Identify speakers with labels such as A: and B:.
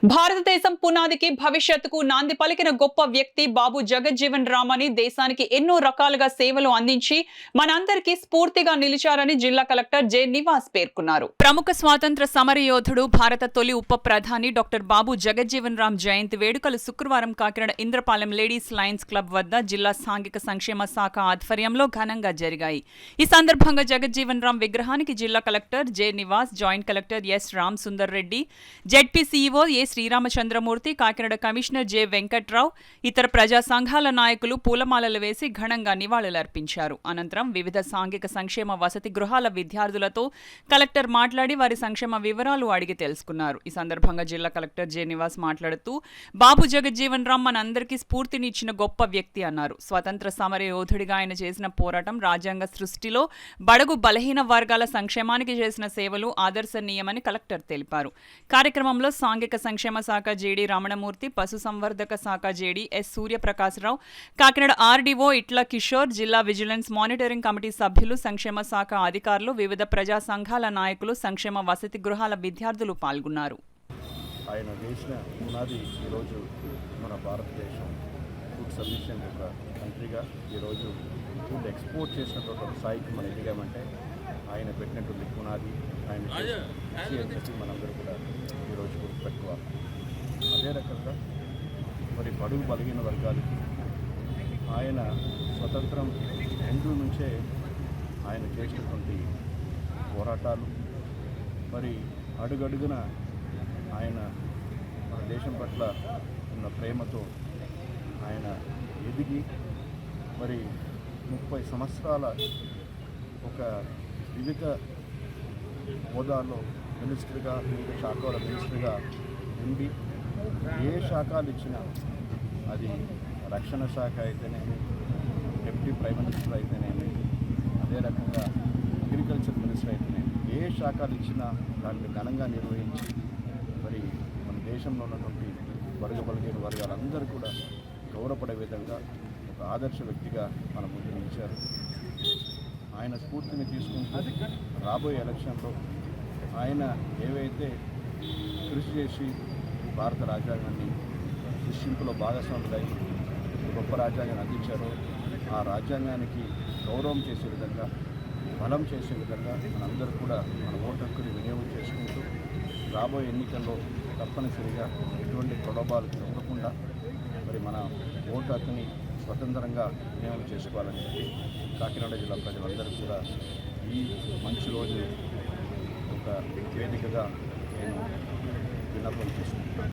A: భారతదేశం పునాదికి భవిష్యత్తుకు నాంది పలికిన గొప్ప వ్యక్తి బాబు జగజ్జీవన్ రామ్ అని దేశానికి ఎన్నో రకాలుగా సేవలు అందించి మనందరికీ స్ఫూర్తిగా నిలిచారని జిల్లా కలెక్టర్ జె నివాస్ పేర్కొన్నారు. ప్రముఖ స్వాతంత్ర సమరయోధుడు, భారత తొలి ఉప ప్రధాని డాక్టర్ బాబు జగజ్జీవన్ రామ్ జయంతి వేడుకలు శుక్రవారం Kakinada Indrapalem ladies Lions club వద్ద జిల్లా సాంఘిక సంక్షేమ శాఖ ఆధ్వర్యంలో ఘనంగా జరిగాయి. ఈ సందర్భంగా జగజ్జీవన్ రామ్ విగ్రహానికి జిల్లా collector J Nivas, joint collector S Ram Sundar Reddy, ZP CEO ఏ శ్రీరామచంద్రమూర్తి, కాకినాడ కమిషనర్ జె వెంకట్రావు, ఇతర ప్రజా సంఘాల నాయకులు పూలమాలలు వేసి ఘనంగా నివాళులర్పించారు. అనంతరం వివిధ సాంఘిక సంక్షేమ వసతి గృహాల విద్యార్థులతో కలెక్టర్ మాట్లాడి వారి సంక్షేమ వివరాలు అడిగి తెలుసుకున్నారు. ఈ సందర్భంగా జిల్లా కలెక్టర్ జె నివాస్ మాట్లాడుతూ బాబు జగజ్జీవన్ రామ్ మనందరికీ స్ఫూర్తినిచ్చిన గొప్ప వ్యక్తి అన్నారు. స్వతంత్ర సమర యోధుడిగా ఆయన చేసిన పోరాటం, రాజ్యాంగ సృష్టిలో బడుగు బలహీన వర్గాల సంక్షేమానికి చేసిన సేవలు ఆదర్శనీయమని కలెక్టర్ తెలిపారు. కార్యక్రమంలో సాంఘిక సంక్షేమ శాఖ జేడీ రమణమూర్తి, పశు సంవర్ధక శాఖ JD S Suryaprakasarao, Kakinada RDO Itla Kishore, జిల్లా విజిలెన్స్ మానిటరింగ్ కమిటీ సభ్యులు, సంక్షేమ శాఖ అధికారులు, వివిధ ప్రజా సంఘాల నాయకులు, సంక్షేమ వసతి గృహాల విద్యార్థులు పాల్గొన్నారు.
B: ఆయన వేసిన పునాది ఈరోజు మన భారతదేశం ఫుడ్ సఫిషియెంట్ ఒక కంట్రీగా ఈరోజు ఫుడ్ ఎక్స్పోర్ట్ చేసినటువంటి ఒక స్థాయికి మనం ఎదిగామంటే ఆయన పెట్టినటువంటి పునాది, ఆయన కృషి అని చెప్పి మనందరూ కూడా ఈరోజు గుర్తుపెట్టుకోవాలి. అదే రకంగా మరి బడుగు బలిగిన వర్గాలకి ఆయన స్వతంత్రం ముందు నుంచే ఆయన చేసినటువంటి పోరాటాలు, మరి అడుగడుగున ఆయన మన దేశం పట్ల ఉన్న ప్రేమతో ఆయన ఎదిగి మరి 30 సంవత్సరాల ఒక వివిధ హోదాలో మినిస్టర్గా, వివిధ శాఖల మినిస్టర్గా ఉండి ఏ శాఖలు ఇచ్చినా, అది రక్షణ శాఖ అయితేనేమి, డిప్యూటీ ప్రైమ్ మినిస్టర్ అయితేనేమి, అదే రకంగా అగ్రికల్చర్ మినిస్టర్ అయితేనేమి, ఏ శాఖలు ఇచ్చినా దాన్ని ఘనంగా నిర్వహించి మరి మన దేశంలో ఉన్నటువంటి బలహీన వర్గాలందరూ కూడా గౌరవపడే విధంగా ఒక ఆదర్శ వ్యక్తిగా మన ముందు నిలిచారు. ఆయన స్ఫూర్తిని తీసుకుంటూ రాబోయే ఎలక్షన్లో ఆయన ఏవైతే కృషి చేసి భారత రాజ్యాంగాన్ని సృష్టింపులో భాగస్వాములై గొప్ప రాజ్యాంగాన్ని అందించారో ఆ రాజ్యాంగానికి గౌరవం చేసే విధంగా, బలం చేసే విధంగా మనందరూ కూడా మన ఓటు హక్కుని వినియోగం చేసుకుంటూ రాబోయే ఎన్నికల్లో తప్పనిసరిగా ఎటువంటి ప్రలోభాలకు లొంగకుండా మరి మన ఓటు హక్కుని స్వతంత్రంగా వినియోగం చేసుకోవాలని చెప్పి కాకినాడ జిల్లా ప్రజలందరూ కూడా ఈ మంచి రోజు ఒక వేదికగా నేను విన్నపం చేస్తున్నాను.